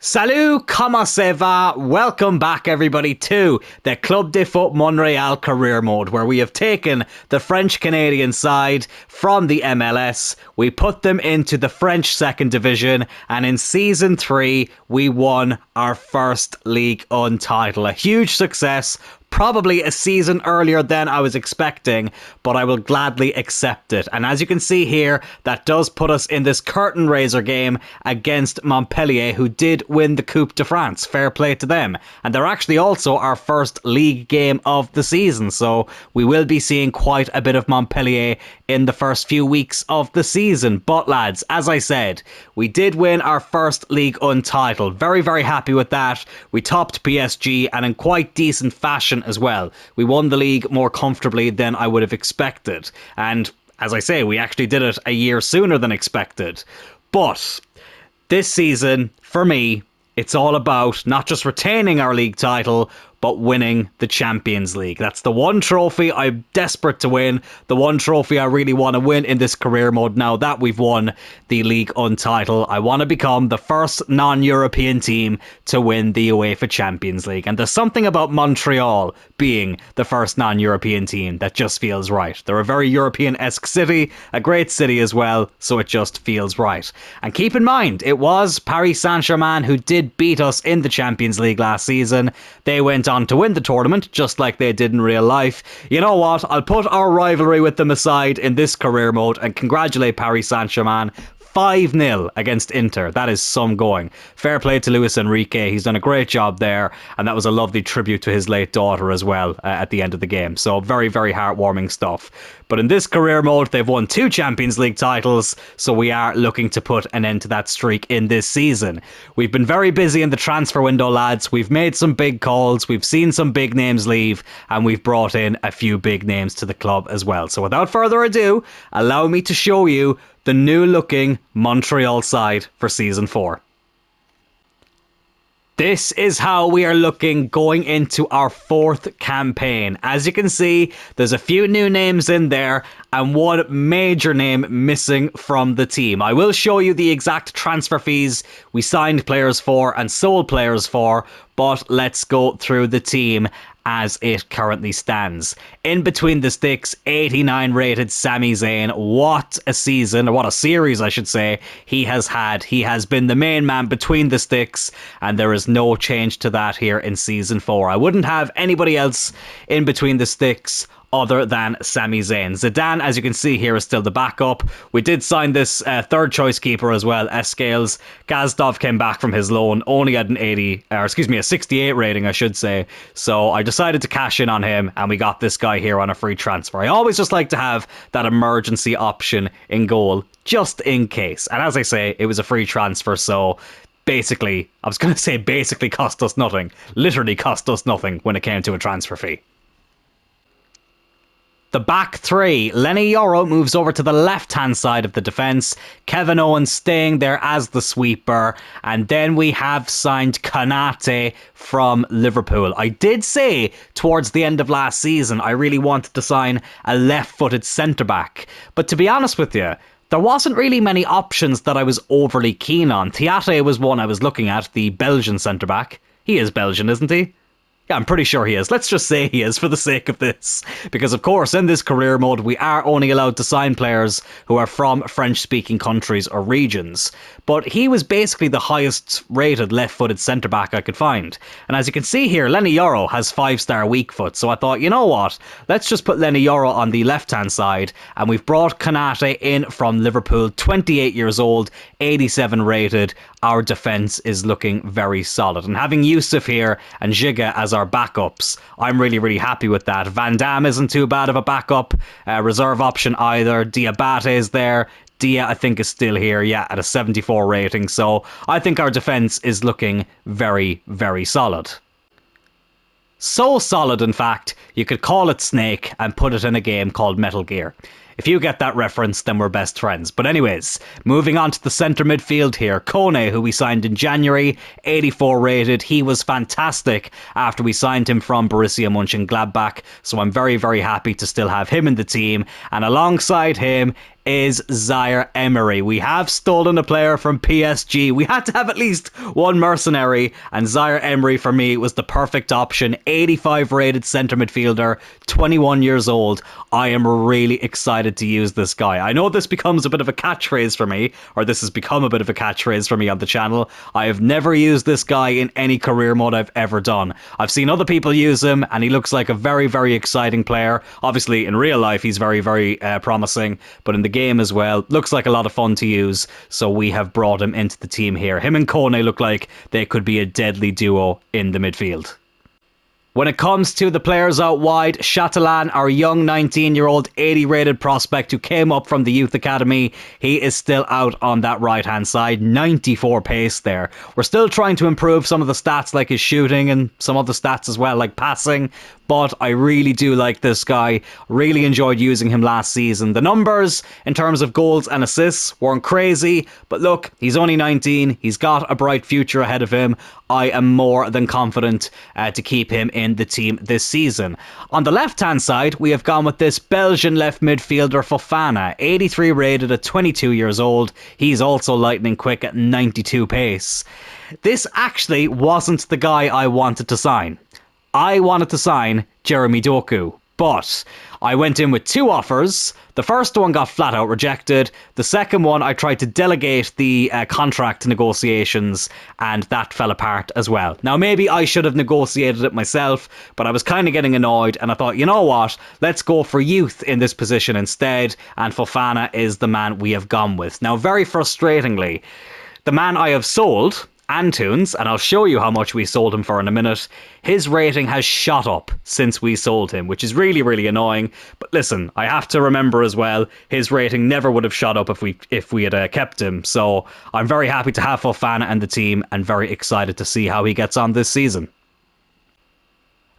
Salut, comment ça va? Welcome back everybody to the Club de Foot Montreal career mode, where we have taken the French-Canadian side from the MLS, we put them into the French second division, and in season 3 we won our first Ligue 1 title. A huge success. Probably a season earlier than I was expecting, but I will gladly accept it. And as you can see here, that does put us in this curtain raiser game against Montpellier, who did win the Coupe de France. Fair play to them. And they're actually also our first league game of the season, so we will be seeing quite a bit of Montpellier in the first few weeks of the season. But lads, as I said, we did win our first Ligue 1 title. Very, very happy with that. We topped PSG, and in quite decent fashion as well. We won the league more comfortably than I would have expected. And as I say, we actually did it a year sooner than expected. But this season, for me, it's all about not just retaining our league title, but winning the Champions League. That's the one trophy I'm desperate to win. The one trophy I really want to win in this career mode now that we've won the Ligue 1 title. I want to become the first non-European team to win the UEFA Champions League. And there's something about Montreal being the first non-European team that just feels right. They're a very European-esque city, a great city as well, so it just feels right. And keep in mind, it was Paris Saint-Germain who did beat us in the Champions League last season. They went on to win the tournament, just like they did in real life. You know what? I'll put our rivalry with them aside in this career mode and congratulate Paris Saint-Germain. 5-0 against Inter. That is some going. Fair play to Luis Enrique. He's done a great job there, and that was a lovely tribute to his late daughter as well at the end of the game. So very, very heartwarming stuff. But in this career mode, they've won 2 Champions League titles, so we are looking to put an end to that streak in this season. We've been very busy in the transfer window, lads. We've made some big calls, we've seen some big names leave, and we've brought in a few big names to the club as well. So without further ado, allow me to show you the new looking Montreal side for season 4. This is how we are looking going into our 4th campaign. As you can see, there's a few new names in there and one major name missing from the team. I will show you the exact transfer fees we signed players for and sold players for, but let's go through the team as it currently stands. In between the sticks, 89 rated Sami Zayn. What a season, or what a series I should say, he has had. He has been the main man between the sticks, and there is no change to that here in season 4. I wouldn't have anybody else in between the sticks other than Sami Zayn. Zidane, as you can see here, is still the backup. We did sign this third choice keeper as well, S-Scales. Gazdov came back from his loan, only had a 68 rating, I should say. So I decided to cash in on him, and we got this guy here on a free transfer. I always just like to have that emergency option in goal, just in case. And as I say, it was a free transfer, so basically, I was going to say basically cost us nothing. Literally cost us nothing when it came to a transfer fee. The back 3, Lenny Yoro moves over to the left-hand side of the defence. Kevin Owens staying there as the sweeper. And then we have signed Konate from Liverpool. I did say towards the end of last season I really wanted to sign a left-footed centre-back. But to be honest with you, there wasn't really many options that I was overly keen on. Thiaté was one I was looking at, the Belgian centre-back. He is Belgian, isn't he? Yeah, I'm pretty sure he is. Let's just say he is for the sake of this. Because, of course, in this career mode, we are only allowed to sign players who are from French-speaking countries or regions. But he was basically the highest-rated left-footed centre-back I could find. And as you can see here, Lenny Yoro has 5-star weak foot. So I thought, you know what? Let's just put Lenny Yoro on the left-hand side. And we've brought Konate in from Liverpool, 28 years old, 87 rated. Our defence is looking very solid. And having Yusuf here and Giga as our backups, I'm really, really happy with that. Van Damme isn't too bad of a backup. Reserve option either. Diabate is there. Dia, I think, is still here, yeah, at a 74 rating. So I think our defence is looking very, very solid. So solid, in fact, you could call it Snake and put it in a game called Metal Gear. If you get that reference, then we're best friends. But anyways, moving on to the centre midfield here. Kone, who we signed in January, 84 rated. He was fantastic after we signed him from Borussia Mönchengladbach. So I'm very, very happy to still have him in the team. And alongside him, is Zaire Emery. We have stolen a player from PSG. We had to have at least one mercenary, and Zaire Emery for me was the perfect option. 85 rated centre midfielder, 21 years old. I am really excited to use this guy. I know this becomes a bit of a catchphrase for me, or this has become a bit of a catchphrase for me on the channel. I have never used this guy in any career mode I've ever done. I've seen other people use him, and he looks like a very, very exciting player. Obviously, in real life, he's very, very promising, but in the game as well, looks like a lot of fun to use, so we have brought him into the team here. Him and Kone look like they could be a deadly duo in the midfield. When it comes to the players out wide, Chatelan, our young 19-year-old 80-rated prospect who came up from the youth academy, he is still out on that right-hand side. 94 pace there. We're still trying to improve some of the stats like his shooting and some of the stats as well like passing, but I really do like this guy. Really enjoyed using him last season. The numbers in terms of goals and assists weren't crazy, but look, he's only 19. He's got a bright future ahead of him. I am more than confident to keep him in the team this season. On the left-hand side, we have gone with this Belgian left midfielder Fofana, 83 rated at 22 years old. He's also lightning quick at 92 pace. This actually wasn't the guy I wanted to sign. I wanted to sign Jeremy Doku, but I went in with two offers. The first one got flat out rejected. The second one, I tried to delegate the contract negotiations, and that fell apart as well. Now, maybe I should have negotiated it myself, but I was kind of getting annoyed, and I thought, you know what? Let's go for youth in this position instead, and Fofana is the man we have gone with. Now, very frustratingly, the man I have sold, Antunes, and I'll show you how much we sold him for in a minute, his rating has shot up since we sold him, which is really, really annoying. But listen, I have to remember as well, his rating never would have shot up if we had kept him. So I'm very happy to have Fofana and the team, and very excited to see how he gets on this season.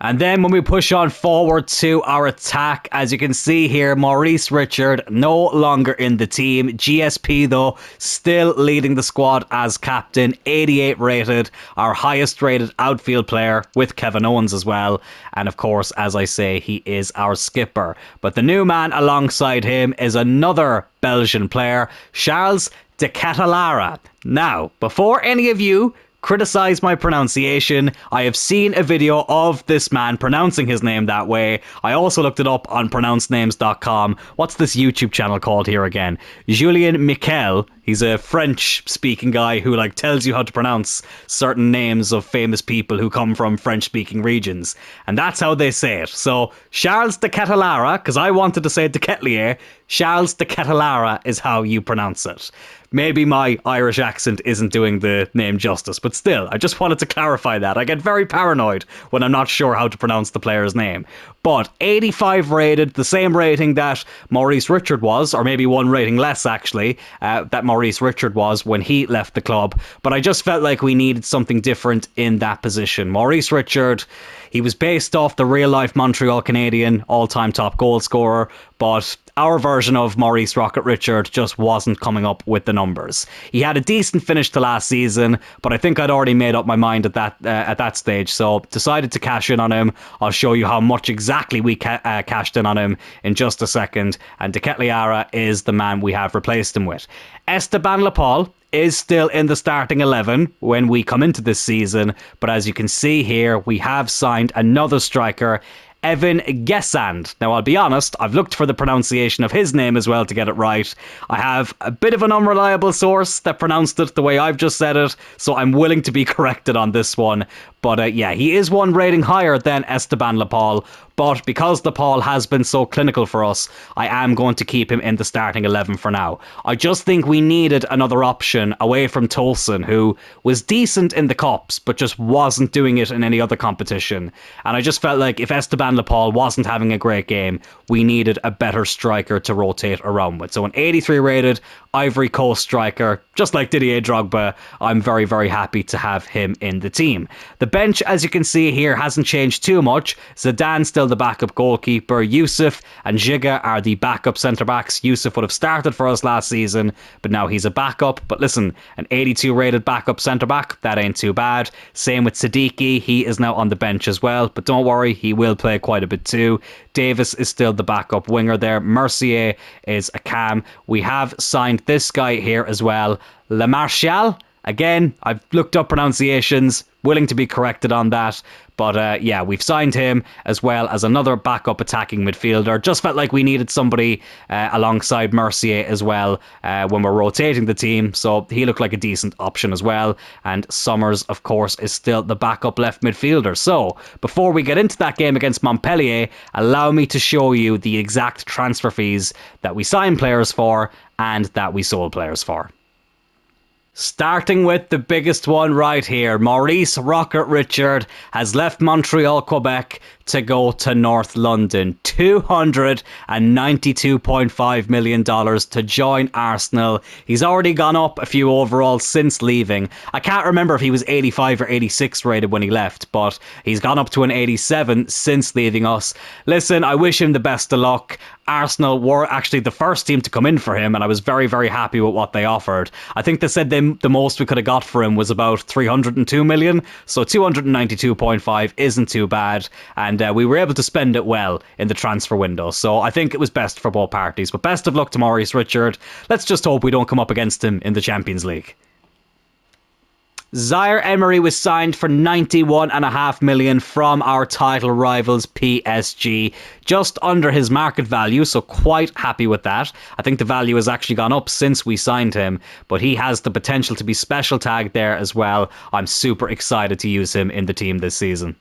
And then when we push on forward to our attack, as you can see here, Maurice Richard no longer in the team. GSP though, still leading the squad as captain, 88 rated, our highest rated outfield player with Kevin Owens as well. And of course, as I say, he is our skipper. But the new man alongside him is another Belgian player, Charles de Ketelaere. Now, before any of you criticize my pronunciation, I have seen a video of this man pronouncing his name that way. I also looked it up on pronouncenames.com. What's this YouTube channel called here again? Julien Michel. He's a French-speaking guy who tells you how to pronounce certain names of famous people who come from French-speaking regions. And that's how they say it. So, Charles de Ketelaere, because I wanted to say de Ketelier, Charles de Ketelaere is how you pronounce it. Maybe my Irish accent isn't doing the name justice, but still, I just wanted to clarify that. I get very paranoid when I'm not sure how to pronounce the player's name. But 85 rated, the same rating that Maurice Richard was, or maybe one rating less actually, that Maurice Richard was when he left the club. But I just felt like we needed something different in that position. Maurice Richard, he was based off the real-life Montreal Canadian all-time top goal scorer, but our version of Maurice Rocket Richard just wasn't coming up with the numbers. He had a decent finish to last season, but I think I'd already made up my mind at that stage, so decided to cash in on him. I'll show you how much exactly we cashed in on him in just a second, and de Ketelaere is the man we have replaced him with. Esteban Lepal is still in the starting 11 when we come into this season, but as you can see here, we have signed another striker, Evan Gesand. Now, I'll be honest, I've looked for the pronunciation of his name as well to get it right. I have a bit of an unreliable source that pronounced it the way I've just said it, so I'm willing to be corrected on this one. But yeah, he is one rating higher than Esteban Lepal, but because Lepal has been so clinical for us, I am going to keep him in the starting 11 for now. I just think we needed another option away from Tolson, who was decent in the Cups, but just wasn't doing it in any other competition. And I just felt like if Esteban Lepal wasn't having a great game, we needed a better striker to rotate around with. So an 83 rated, Ivory Coast striker, just like Didier Drogba. I'm very, very happy to have him in the team. The bench, as you can see here, hasn't changed too much. Zidane's still the backup goalkeeper. Yusuf and Giga are the backup centre-backs. Yusuf would have started for us last season, but now he's a backup. But listen, an 82 rated backup centre-back, that ain't too bad. Same with Siddiqui, he is now on the bench as well, but don't worry, he will play quite a bit too. Davis is still the backup winger there. Mercier is a cam. We have signed this guy here as well, Le Martial. Again, I've looked up pronunciations, willing to be corrected on that. But yeah, we've signed him as well as another backup attacking midfielder. Just felt like we needed somebody alongside Mercier as well when we're rotating the team. So he looked like a decent option as well. And Summers, of course, is still the backup left midfielder. So before we get into that game against Montpellier, allow me to show you the exact transfer fees that we signed players for and that we sold players for. Starting with the biggest one right here, Maurice Rocket Richard has left Montreal, Quebec to go to North London. $292.5 million to join Arsenal. He's already gone up a few overall since leaving. I can't remember if he was 85 or 86 rated when he left, but he's gone up to an 87 since leaving us. Listen, I wish him the best of luck. Arsenal were actually the first team to come in for him, and I was very, very happy with what they offered. I think they said the most we could have got for him was about 302 million, so 292.5 isn't too bad, and we were able to spend it well in the transfer window, so I think it was best for both parties. But best of luck to Maurice Richard. Let's just hope we don't come up against him in the Champions League. Zaire Emery was signed for 91.5 million from our title rivals PSG, just under his market value, so quite happy with that. I think the value has actually gone up since we signed him, but he has the potential to be special tagged there as well. I'm super excited to use him in the team this season.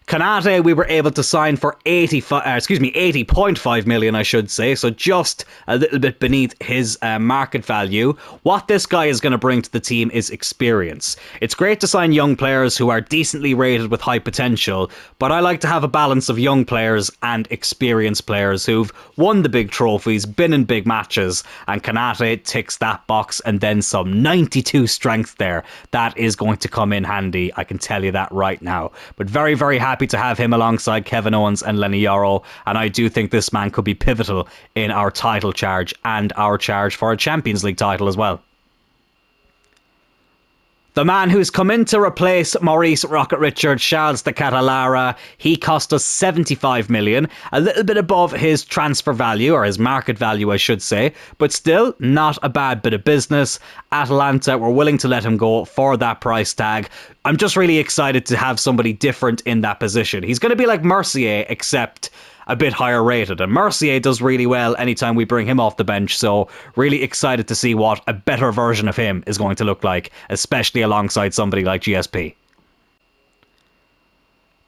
Konate we were able to sign for 80.5 million, I should say, so just a little bit beneath his market value. What this guy is going to bring to the team is experience. It's great to sign young players who are decently rated with high potential, but I like to have a balance of young players and experienced players who've won the big trophies, been in big matches, and Konate ticks that box and then some. 92 strength there. That is going to come in handy, I can tell you that right now. But very, very happy to have him alongside Kevin Owens and Lenny Yoro, and I do think this man could be pivotal in our title charge and our charge for a Champions League title as well. The man who's come in to replace Maurice Rocket Richard, Charles de Catalara, he cost us 75 million, a little bit above his transfer value, or his market value I should say, but still not a bad bit of business. Atalanta were willing to let him go for that price tag. I'm just really excited to have somebody different in that position. He's going to be like Mercier, except a bit higher rated, and Mercier does really well anytime we bring him off the bench, so really excited to see what a better version of him is going to look like, especially alongside somebody like GSP.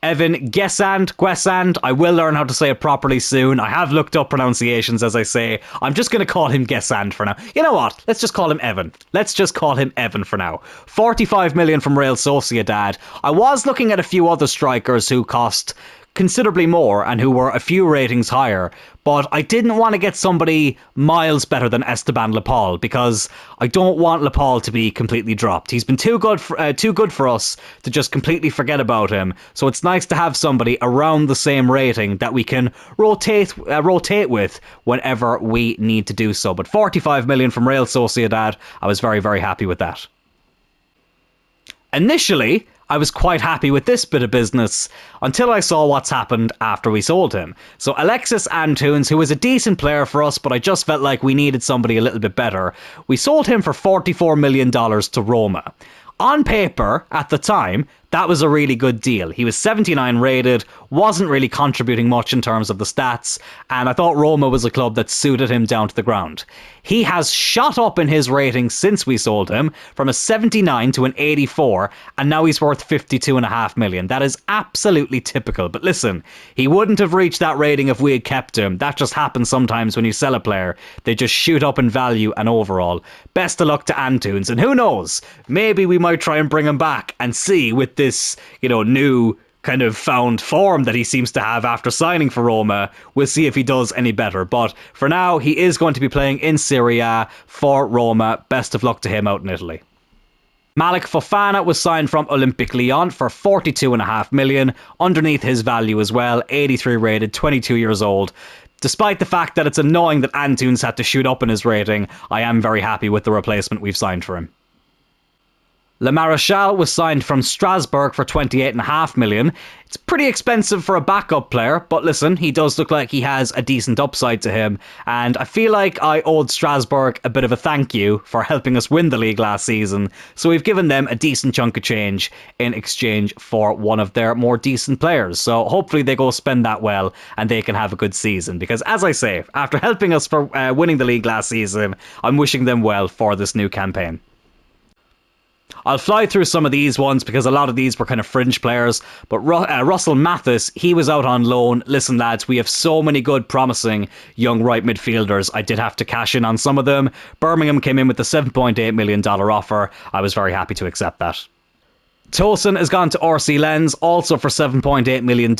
Evan Guessand, I will learn how to say it properly soon. I have looked up pronunciations, as I say. I'm just going to call him Guessand for now. You know what? Let's just call him Evan. Let's just call him Evan for now. 45 million from Real Sociedad. I was looking at a few other strikers who cost considerably more and who were a few ratings higher, but I didn't want to get somebody miles better than Esteban Lepal, because I don't want Lepal to be completely dropped. He's been too good for us to just completely forget about him, so it's nice to have somebody around the same rating that we can rotate with whenever we need to do so. But 45 million from Real Sociedad, I was very, very happy with that. Initially, I was quite happy with this bit of business until I saw what's happened after we sold him. So Alexis Antunes, who was a decent player for us, but I just felt like we needed somebody a little bit better, we sold him for $44 million to Roma. On paper, at the time, that was a really good deal. He was 79 rated, wasn't really contributing much in terms of the stats, and I thought Roma was a club that suited him down to the ground. He has shot up in his rating since we sold him, from a 79 to an 84, and now he's worth 52.5 million. That is absolutely typical. But listen, he wouldn't have reached that rating if we had kept him. That just happens sometimes when you sell a player. They just shoot up in value and overall. Best of luck to Antunes, and who knows, maybe we might try and bring him back and see with this, new kind of found form that he seems to have after signing for Roma. We'll see if he does any better. But for now, he is going to be playing in Serie A for Roma. Best of luck to him out in Italy. Malik Fofana was signed from Olympique Lyon for 42.5 million, underneath his value as well, 83 rated, 22 years old. Despite the fact that it's annoying that Antunes had to shoot up in his rating, I am very happy with the replacement we've signed for him. Le Marechal was signed from Strasbourg for 28.5 million. It's pretty expensive for a backup player, but listen, he does look like he has a decent upside to him, and I feel like I owed Strasbourg a bit of a thank you for helping us win the league last season, so we've given them a decent chunk of change in exchange for one of their more decent players. So hopefully they go spend that well and they can have a good season, because as I say, after helping us for winning the league last season, I'm wishing them well for this new campaign. I'll fly through some of these ones because a lot of these were kind of fringe players. But Russell Mathis, he was out on loan. Listen, lads, we have so many good, promising young right midfielders. I did have to cash in on some of them. Birmingham came in with the $7.8 million offer. I was very happy to accept that. Tosin has gone to RC Lens, also for $7.8 million.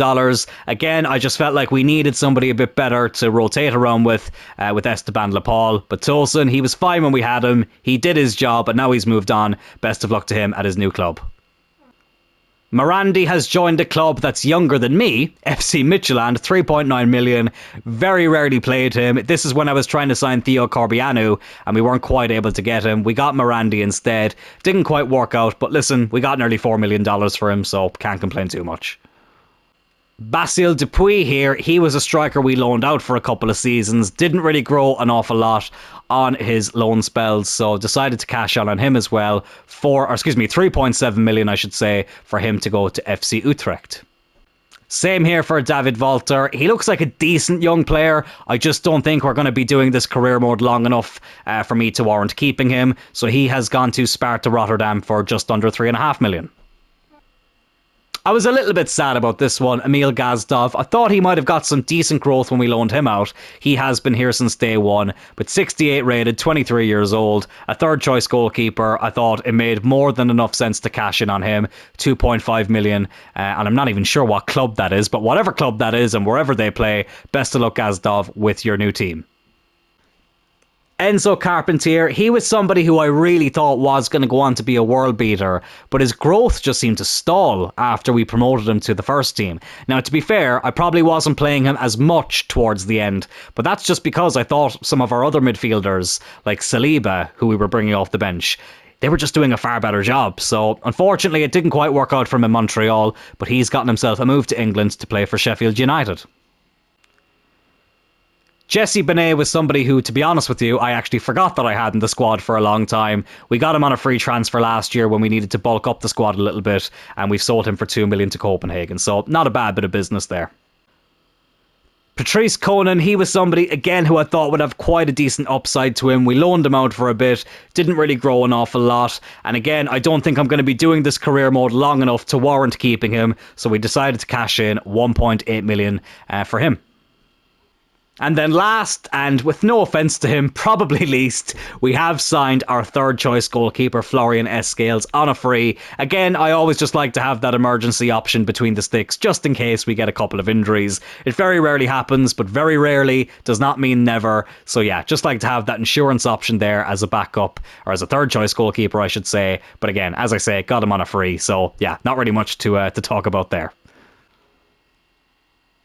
Again, I just felt like we needed somebody a bit better to rotate around with Esteban Lepal. But Tosin, he was fine when we had him. He did his job, but now he's moved on. Best of luck to him at his new club. Morandi has joined a club that's younger than me, FC Midtjylland, 3.9 million. Very rarely played him. This is when I was trying to sign Theo Corbianu and we weren't quite able to get him. We got Morandi instead. Didn't quite work out, but listen, we got nearly $4 million for him, so can't complain too much. Basile Dupuis here, he was a striker we loaned out for a couple of seasons, didn't really grow an awful lot on his loan spells, so decided to cash out on him as well, 3.7 million I should say, for him to go to FC Utrecht. Same here for David Walter. He looks like a decent young player. I just don't think we're going to be doing this career mode long enough for me to warrant keeping him, so he has gone to Sparta Rotterdam for just under 3.5 million. I was a little bit sad about this one, Emil Gazdov. I thought he might have got some decent growth when we loaned him out. He has been here since day one, but 68 rated, 23 years old, a third choice goalkeeper. I thought it made more than enough sense to cash in on him, 2.5 million, and I'm not even sure what club that is, but whatever club that is and wherever they play, best of luck Gazdov with your new team. Enzo Carpentier, he was somebody who I really thought was going to go on to be a world beater, but his growth just seemed to stall after we promoted him to the first team. Now, to be fair, I probably wasn't playing him as much towards the end, but that's just because I thought some of our other midfielders, like Saliba, who we were bringing off the bench, they were just doing a far better job. So, unfortunately, it didn't quite work out for him in Montreal, but he's gotten himself a move to England to play for Sheffield United. Jesse Benet was somebody who, to be honest with you, I actually forgot that I had in the squad for a long time. We got him on a free transfer last year when we needed to bulk up the squad a little bit, and we've sold him for 2 million to Copenhagen, so not a bad bit of business there. Patrice Conan, he was somebody, again, who I thought would have quite a decent upside to him. We loaned him out for a bit, didn't really grow an awful lot, and again, I don't think I'm going to be doing this career mode long enough to warrant keeping him, so we decided to cash in 1.8 million for him. And then last, and with no offence to him, probably least, we have signed our third choice goalkeeper, Florian S. Scales, on a free. Again, I always just like to have that emergency option between the sticks, just in case we get a couple of injuries. It very rarely happens, but very rarely does not mean never. So yeah, just like to have that insurance option there as a backup, or as a third choice goalkeeper, I should say. But again, as I say, got him on a free, so yeah, not really much to talk about there.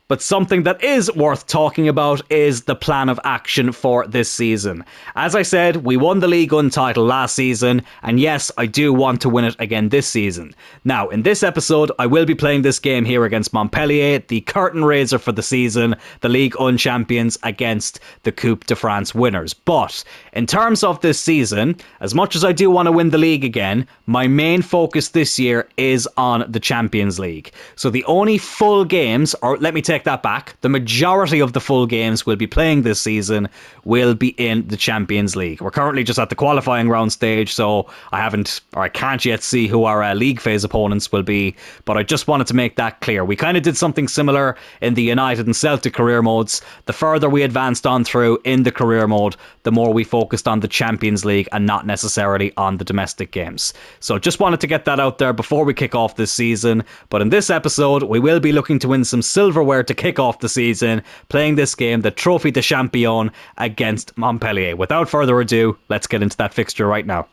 But something that is worth talking about is the plan of action for this season. As I said, we won the Ligue 1 title last season, and yes, I do want to win it again this season. Now, in this episode, I will be playing this game here against Montpellier, the curtain raiser for the season, the Ligue 1 champions against the Coupe de France winners. But in terms of this season, as much as I do want to win the league again, my main focus this year is on the Champions League. So the only full games, or let me take take that back. The majority of the full games we'll be playing this season will be in the Champions League. We're currently just at the qualifying round stage, so I can't yet see who our league phase opponents will be, but I just wanted to make that clear. We kind of did something similar in the United and Celtic career modes. The further we advanced on through in the career mode, the more we focused on the Champions League and not necessarily on the domestic games. So just wanted to get that out there before we kick off this season. But in this episode, we will be looking to win some silverware to kick off the season, playing this game, the Trophée de Champion, against Montpellier. Without further ado, let's get into that fixture right now.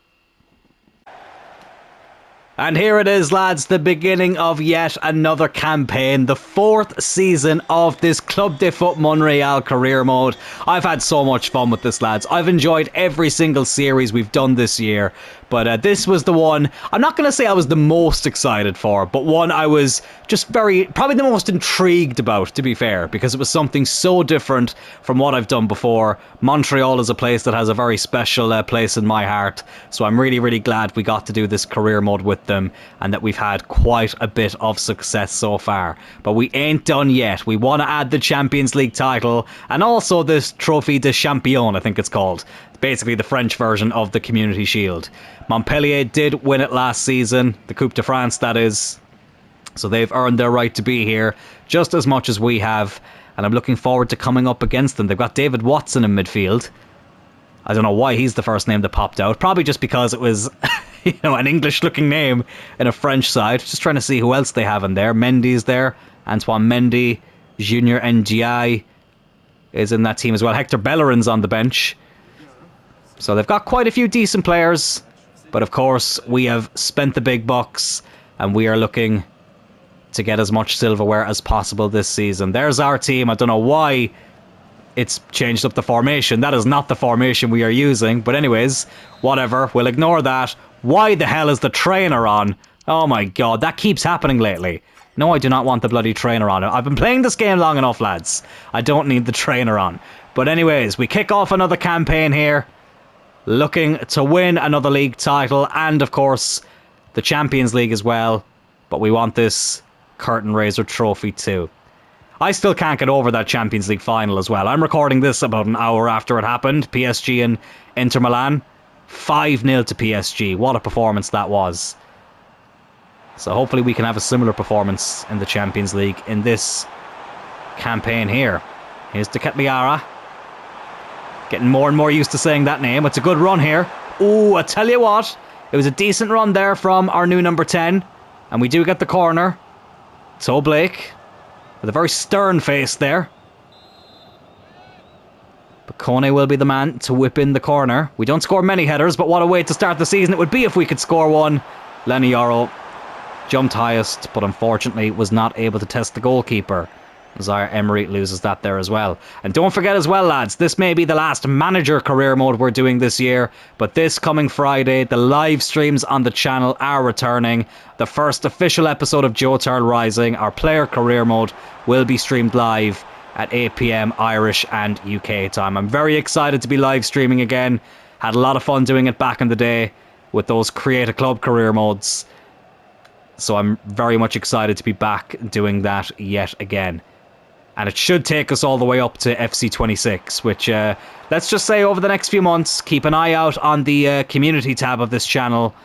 And here it is, lads, the beginning of yet another campaign, the 4th season of this Club de Foot Montreal career mode. I've had so much fun with this, lads. I've enjoyed every single series we've done this year, but this was the one, I'm not going to say I was the most excited for, but one I was just probably the most intrigued about, to be fair, because it was something so different from what I've done before. Montreal is a place that has a very special place in my heart, so I'm really, really glad we got to do this career mode with them and that we've had quite a bit of success so far. But we ain't done yet. We want to add the Champions League title and also this Trophée de Champion, I think it's called. It's basically the French version of the Community Shield. Montpellier did win it last season, the Coupe de France that is, so they've earned their right to be here just as much as we have, and I'm looking forward to coming up against them. They've got David Watson in midfield. I don't know why he's the first name that popped out. Probably just because it was an English-looking name in a French side. Just trying to see who else they have in there. Mendy's there. Antoine Mendy. Junior Ndiaye is in that team as well. Hector Bellerin's on the bench. So they've got quite a few decent players. But of course, we have spent the big bucks and we are looking to get as much silverware as possible this season. There's our team. I don't know why it's changed up the formation. That is not the formation we are using. But anyways, whatever. We'll ignore that. Why the hell is the trainer on? Oh my god, that keeps happening lately. No, I do not want the bloody trainer on. I've been playing this game long enough, lads. I don't need the trainer on. But anyways, we kick off another campaign here. Looking to win another league title. And of course, the Champions League as well. But we want this curtain raiser trophy too. I still can't get over that Champions League final as well. I'm recording this about an hour after it happened. PSG and Inter Milan. 5-0 to PSG. What a performance that was. So hopefully we can have a similar performance in the Champions League in this campaign here. Here's De Ketelaere. Getting more and more used to saying that name. It's a good run here. Ooh, I tell you what. It was a decent run there from our new number 10. And we do get the corner. So Blake, with a very stern face there. But Kone will be the man to whip in the corner. We don't score many headers, but what a way to start the season it would be if we could score one. Lenny Yoro jumped highest, but unfortunately was not able to test the goalkeeper. Zaire Emery loses that there as well. And don't forget as well, lads, this may be the last manager career mode we're doing this year, but this coming Friday, the live streams on the channel are returning. The first official episode of Joe Turl Rising, our player career mode, will be streamed live at 8 PM Irish and UK time. I'm very excited to be live streaming again. Had a lot of fun doing it back in the day with those Create a Club career modes. So I'm very much excited to be back doing that yet again. And it should take us all the way up to FC26, which, let's just say over the next few months, keep an eye out on the community tab of this channel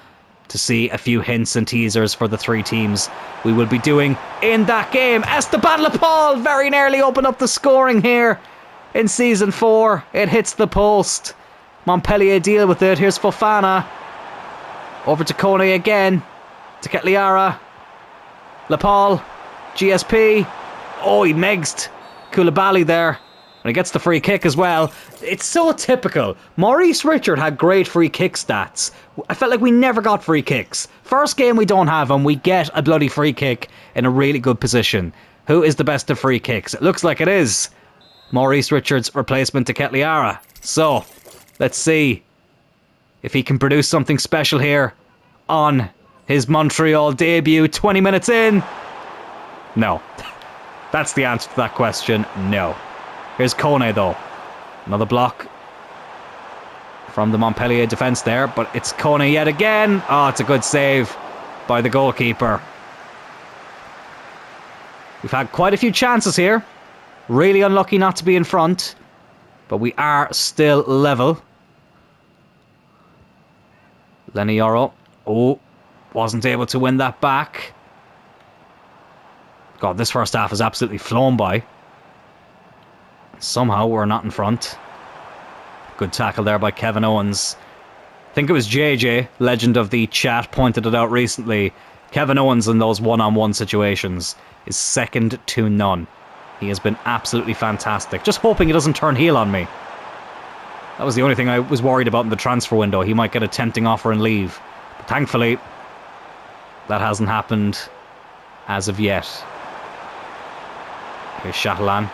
to see a few hints and teasers for the 3 teams we will be doing in that game. Esteban Lepal very nearly opened up the scoring here in Season 4. It hits the post. Montpellier deal with it. Here's Fofana. Over to Kone again. To Ketelaere. Lepal. GSP. Oh, he megsed Koulibaly there. And he gets the free kick as well. It's so typical. Maurice Richard had great free kick stats. I felt like we never got free kicks. First game we don't have them. We get a bloody free kick in a really good position. Who is the best of free kicks? It looks like it is Maurice Richard's replacement to Ketelaere. So, let's see if he can produce something special here on his Montreal debut. 20 minutes in. No. That's the answer to that question. No. Here's Kone though. Another block from the Montpellier defence there, but it's Kone yet again. Oh, it's a good save by the goalkeeper. We've had quite a few chances here. Really unlucky not to be in front. But we are still level. Lenny Yoro. Oh, wasn't able to win that back. God, this first half has absolutely flown by. Somehow we're not in front. Good tackle there by Kevin Owens. I think it was JJ, legend of the chat, pointed it out recently. Kevin Owens in those one-on-one situations is second to none. He has been absolutely fantastic. Just hoping he doesn't turn heel on me. That was the only thing I was worried about in the transfer window. He might get a tempting offer and leave. But thankfully, that hasn't happened as of yet. Here's Chatelan.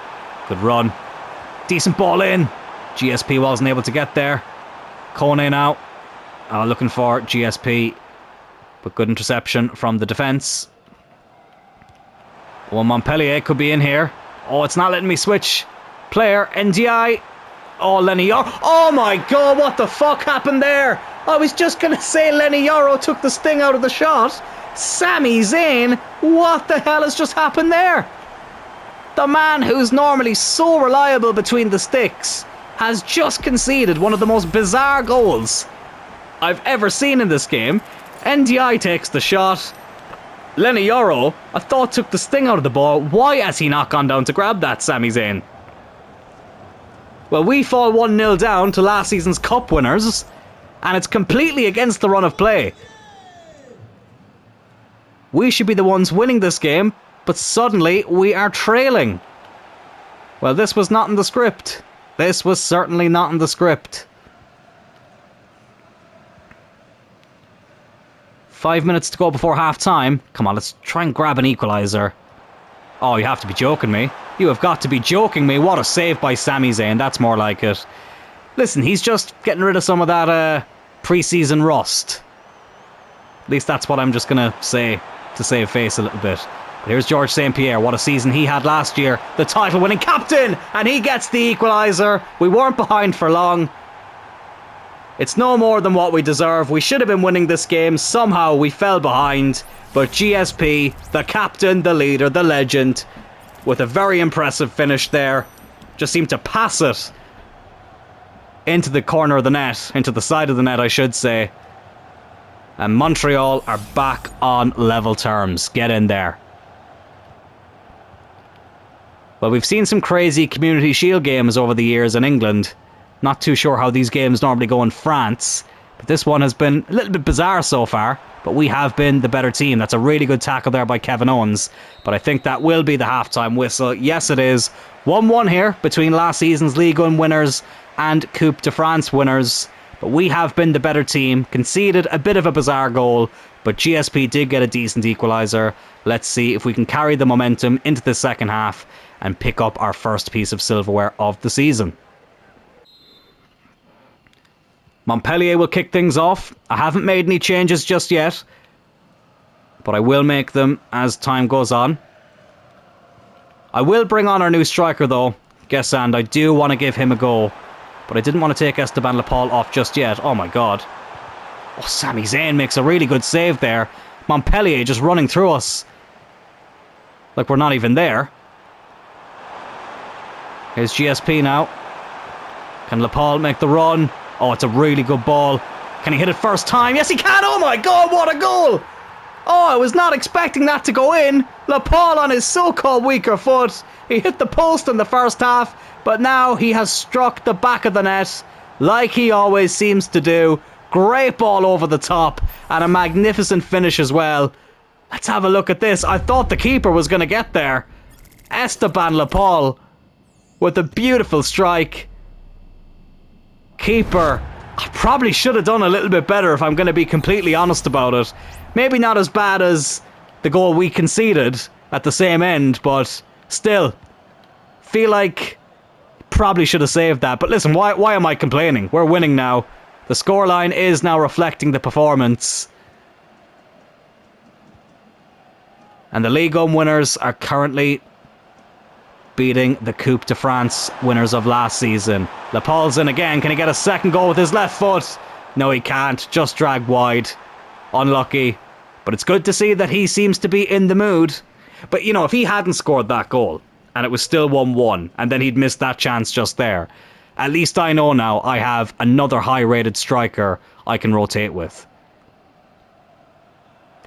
Good run. Decent ball in. GSP wasn't able to get there. Kone now. Looking for GSP. But good interception from the defence. Well, Montpellier could be in here. Oh, it's not letting me switch. Player, NDI. Oh, Lenny Yoro. Oh my god, what the fuck happened there? I was just going to say Lenny Yoro took the sting out of the shot. Sami Zayn, what the hell has just happened there? The man who's normally so reliable between the sticks has just conceded one of the most bizarre goals I've ever seen in this game. NDI takes the shot. Lenny Yoro, I thought, took the sting out of the ball. Why has he not gone down to grab that, Sami Zayn? Well, we fall 1-0 down to last season's cup winners, and it's completely against the run of play. We should be the ones winning this game, but suddenly we are trailing. Well, this was not in the script. This was certainly not in the script. 5 minutes to go before half-time. Come on, let's try and grab an equaliser. Oh, you have to be joking me. You have got to be joking me. What a save by Sami Zayn. That's more like it. Listen, he's just getting rid of some of that pre-season rust. At least that's what I'm just going to say to save face a little bit. But here's George St. Pierre. What a season he had last year. The title-winning captain. And he gets the equaliser. We weren't behind for long. It's no more than what we deserve. We should have been winning this game. Somehow we fell behind. But GSP, the captain, the leader, the legend, with a very impressive finish there, just seemed to pass it into the corner of the net, into the side of the net, I should say. And Montreal are back on level terms. Get in there. Well, we've seen some crazy Community Shield games over the years in England. Not too sure how these games normally go in France, but this one has been a little bit bizarre so far. But we have been the better team. That's a really good tackle there by Kevin Owens. But I think that will be the halftime whistle. Yes, it is. 1-1 here between last season's Ligue 1 winners and Coupe de France winners. But we have been the better team. Conceded a bit of a bizarre goal, but GSP did get a decent equaliser. Let's see if we can carry the momentum into the second half and pick up our first piece of silverware of the season. Montpellier will kick things off. I haven't made any changes just yet, but I will make them as time goes on. I will bring on our new striker though, Guessand. I do want to give him a go, but I didn't want to take Esteban Lepal off just yet. Oh my god. Oh, Sami Zayn makes a really good save there. Montpellier just running through us like we're not even there. Here's GSP now. Can Lepal make the run? Oh, it's a really good ball. Can he hit it first time? Yes, he can! Oh my god, what a goal! Oh, I was not expecting that to go in. Lepal on his so-called weaker foot. He hit the post in the first half, but now he has struck the back of the net like he always seems to do. Great ball over the top and a magnificent finish as well. Let's have a look at this. I thought the keeper was going to get there. Esteban Lepal with a beautiful strike. Keeper, I probably should have done a little bit better if I'm going to be completely honest about it. Maybe not as bad as the goal we conceded at the same end, but still, feel like probably should have saved that. But listen, why am I complaining? We're winning now. The scoreline is now reflecting the performance. And the Ligue 1 winners are currently beating the Coupe de France winners of last season. Lepal's in again. Can he get a second goal with his left foot? No, he can't. Just dragged wide. Unlucky. But it's good to see that he seems to be in the mood. But, you know, if he hadn't scored that goal and it was still 1-1 and then he'd missed that chance just there, at least I know now I have another high-rated striker I can rotate with.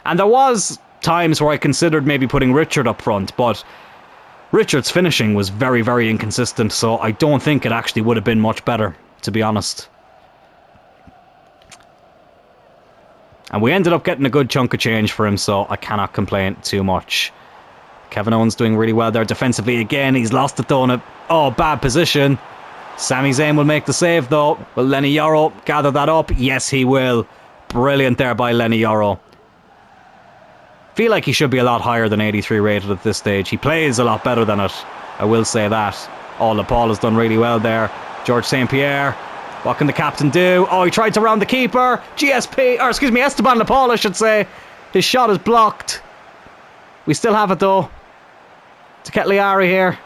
And there was times where I considered maybe putting Richard up front, but Richard's finishing was very, very inconsistent, so I don't think it actually would have been much better, to be honest. And we ended up getting a good chunk of change for him, so I cannot complain too much. Kevin Owens doing really well there defensively again. He's lost it though in a bad position. Sami Zayn will make the save though. Will Lenny Yoro gather that up? Yes, he will. Brilliant there by Lenny Yoro. Feel like he should be a lot higher than 83 rated at this stage. He plays a lot better than it, I will say that. Oh, Paul has done really well there. George St. Pierre. What can the captain do? Oh, he tried to round the keeper. Esteban Paul, I should say. His shot is blocked. We still have it though. To Ketliari here.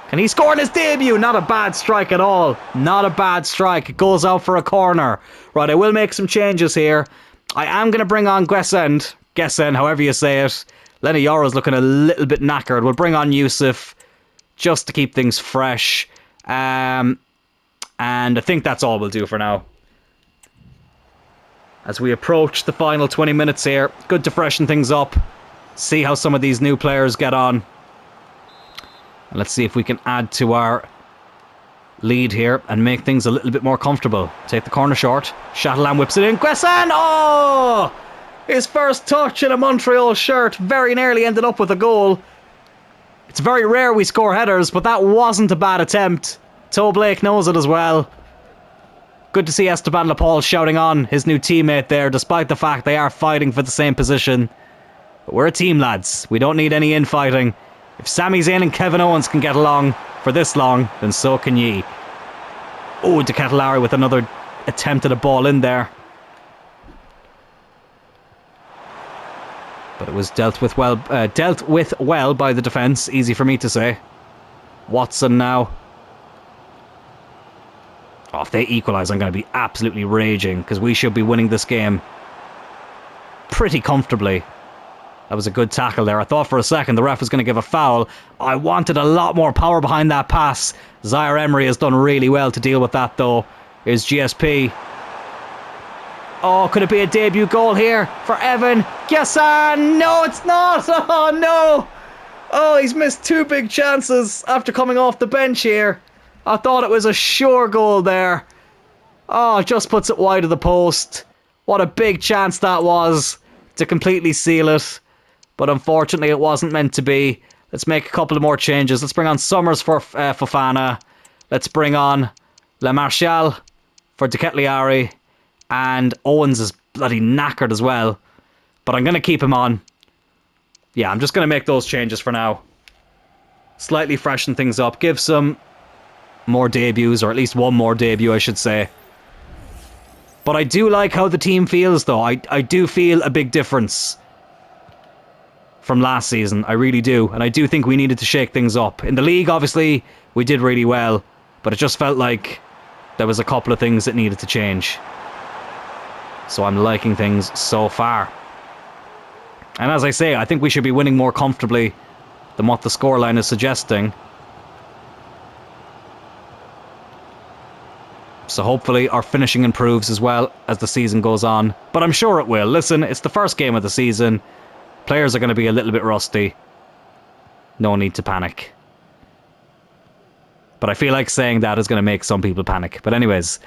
Can he score in his debut? Not a bad strike at all. Not a bad strike. It goes out for a corner. Right, I will make some changes here. I am going to bring on Gessen, however you say it. Lenny Yoro's looking a little bit knackered. We'll bring on Yusuf just to keep things fresh. And I think that's all we'll do for now. As we approach the final 20 minutes here, good to freshen things up. See how some of these new players get on. And let's see if we can add to our lead here and make things a little bit more comfortable. Take the corner short. Chatelain whips it in. Guessan! Oh! His first touch in a Montreal shirt. Very nearly ended up with a goal. It's very rare we score headers, but that wasn't a bad attempt. Toe Blake knows it as well. Good to see Esteban Paul shouting on his new teammate there, despite the fact they are fighting for the same position. But we're a team, lads. We don't need any infighting. If Sami Zayn and Kevin Owens can get along for this long, then so can ye. Oh, De Ketelaere with another attempt at a ball in there. But it was dealt with well by the defence. Easy for me to say. Watson now. Oh, if they equalise, I'm going to be absolutely raging, because we should be winning this game pretty comfortably. That was a good tackle there. I thought for a second the ref was going to give a foul. I wanted a lot more power behind that pass. Zaire Emery has done really well to deal with that though. Here's GSP. Oh, could it be a debut goal here for Evan Guessan? No, it's not. Oh, no. Oh, he's missed two big chances after coming off the bench here. I thought it was a sure goal there. Oh, just puts it wide of the post. What a big chance that was to completely seal it. But unfortunately, it wasn't meant to be. Let's make a couple of more changes. Let's bring on Summers for Fofana. Let's bring on Le Marchal for De Ketelaere. And Owens is bloody knackered as well. But I'm going to keep him on. Yeah, I'm just going to make those changes for now. Slightly freshen things up. Give some more debuts, or at least one more debut, I should say. But I do like how the team feels, though. I do feel a big difference from last season. I really do. And I do think we needed to shake things up. In the league, obviously, we did really well. But it just felt like there was a couple of things that needed to change. So I'm liking things so far. And as I say, I think we should be winning more comfortably than what the scoreline is suggesting. So hopefully our finishing improves as well as the season goes on. But I'm sure it will. Listen, it's the first game of the season. Players are going to be a little bit rusty. No need to panic. But I feel like saying that is going to make some people panic. But anyways,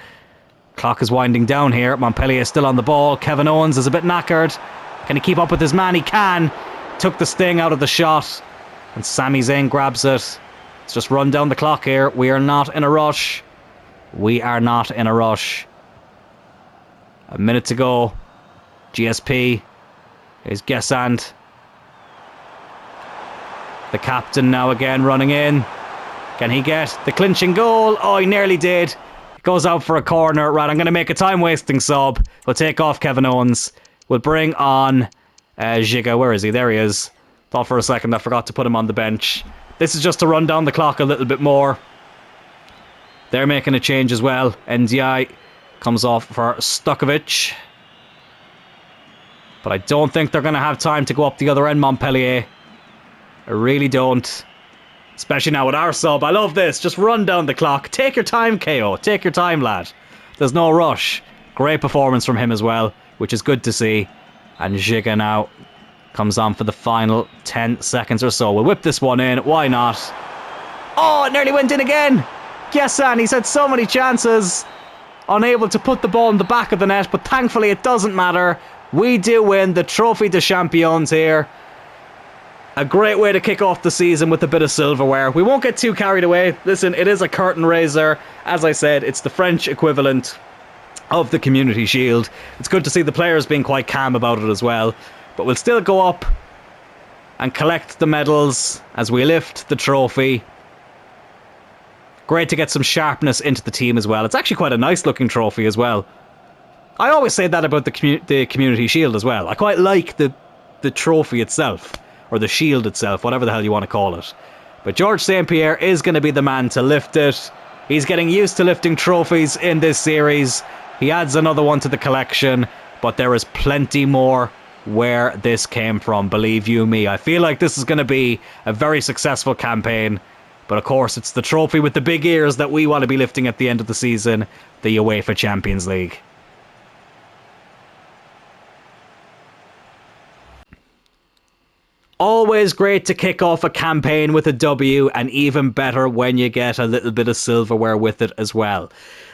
clock is winding down here. Montpellier is still on the ball. Kevin Owens is a bit knackered. Can he keep up with his man? He can. Took the sting out of the shot. And Sami Zayn grabs it. Let's just run down the clock here. We are not in a rush. We are not in a rush. A minute to go. GSP. Here's Guessant. The captain now again running in. Can he get the clinching goal? Oh, he nearly did. It goes out for a corner. Right, I'm going to make a time-wasting sub. We'll take off Kevin Owens. We'll bring on Giga. Where is he? There he is. Thought for a second I forgot to put him on the bench. This is just to run down the clock a little bit more. They're making a change as well. NDI comes off for Stokovic. But I don't think they're going to have time to go up the other end, Montpellier. I really don't. Especially now with our sub. I love this. Just run down the clock. Take your time, KO. Take your time, lad. There's no rush. Great performance from him as well, which is good to see. And Giga now comes on for the final 10 seconds or so. We'll whip this one in. Why not? Oh, it nearly went in again. Gessan, he's had so many chances. Unable to put the ball in the back of the net, but thankfully it doesn't matter. We do win the Trophée des Champions here. A great way to kick off the season with a bit of silverware. We won't get too carried away. Listen, it is a curtain raiser. As I said, it's the French equivalent of the Community Shield. It's good to see the players being quite calm about it as well. But we'll still go up and collect the medals as we lift the trophy. Great to get some sharpness into the team as well. It's actually quite a nice looking trophy as well. I always say that about the Community Shield as well. I quite like the trophy itself, or the shield itself, whatever the hell you want to call it. But George St. Pierre is going to be the man to lift it. He's getting used to lifting trophies in this series. He adds another one to the collection, but there is plenty more where this came from, believe you me. I feel like this is going to be a very successful campaign. But of course, it's the trophy with the big ears that we want to be lifting at the end of the season, the UEFA Champions League. Always great to kick off a campaign with a W, and even better when you get a little bit of silverware with it as well.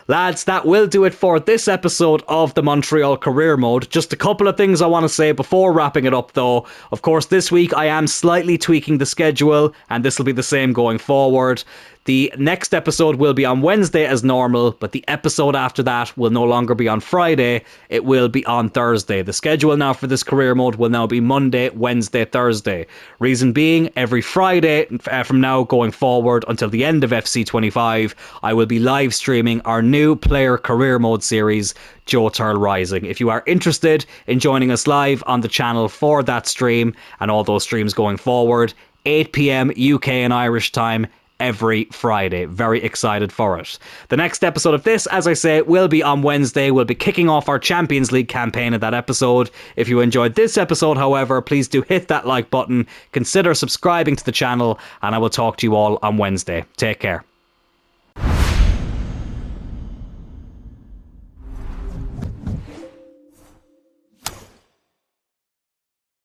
Lads, that will do it for this episode of the Montreal Career Mode. Just a couple of things I want to say before wrapping it up though. Of course, this week I am slightly tweaking the schedule, and this will be the same going forward. The next episode will be on Wednesday as normal, but the episode after that will no longer be on Friday. It will be on Thursday. The schedule now for this career mode will now be Monday, Wednesday, Thursday. Reason being, every Friday from now going forward until the end of FC25, I will be live streaming our new player career mode series, Joe Turl Rising. If you are interested in joining us live on the channel for that stream and all those streams going forward, 8 p.m. UK and Irish time, every Friday. Very excited for it. The next episode of this, as I say, will be on Wednesday. We'll be kicking off our Champions League campaign at that episode. If you enjoyed this episode, however, please do hit that like button, consider subscribing to the channel, and I will talk to you all on Wednesday. Take care.